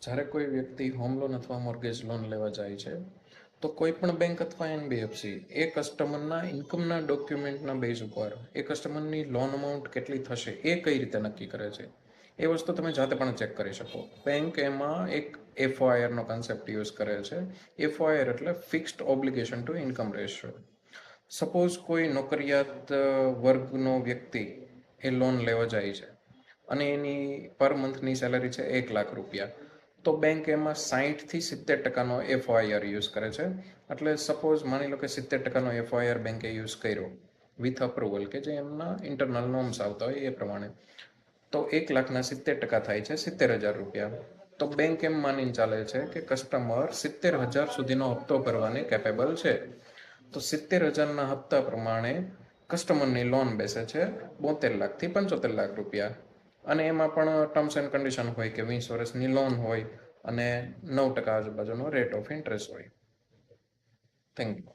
જ્યારે કોઈ વ્યક્તિ હોમ લોન અથવા મોર્ગેજ લોન લેવા જાય છે તો કોઈ પણ બેંક અથવા એનબીએફસી એ કસ્ટમરના ઇન્કમના ડોક્યુમેન્ટના બેઝ ઉપર એ કસ્ટમરની લોન અમાઉન્ટ કેટલી થશે એ કઈ રીતે નક્કી કરે છે એ વસ્તુ તમે જાતે પણ ચેક કરી શકો. બેંક એમાં એક એફઓઆઈઆરનો કન્સેપ્ટ યુઝ કરે છે. એફઓઆઈઆર એટલે fixed obligation to income ratio. Suppose કોઈ નોકરિયાત વર્ગનો વ્યક્તિ એ લોન લેવા જાય છે અને એની પર મંથની સેલરી છે 1,00,000 રૂપિયા, તો બેંક એમાં 60 થી 70% એફઓઆઈઆર યુઝ કરે છે. એટલે સપોઝ માની લો કે 70% એફઓઆઈઆર બેંકે યુઝ કર્યો વિથ અપ્રુવલ, કે જે એમના ઇન્ટરનલ નોર્મ્સ આવતા હોય એ પ્રમાણે, તો 1,00,000ના 70% થાય છે 70,000 રૂપિયા. તો બેંક એમ માનીને ચાલે છે કે કસ્ટમર 70,000 સુધીનો હપ્તો ભરવાની કેપેબલ છે. તો 70,000ના હપ્તા પ્રમાણે કસ્ટમરની લોન બેસે છે 72,00,000 થી 75,00,000 રૂપિયા. અને એમાં પણ ટર્મ્સ એન્ડ કન્ડિશન હોય કે 20 વર્ષની લોન હોય અને 9% આજુબાજુનો રેટ ઓફ ઇન્ટરેસ્ટ હોય. Thank you.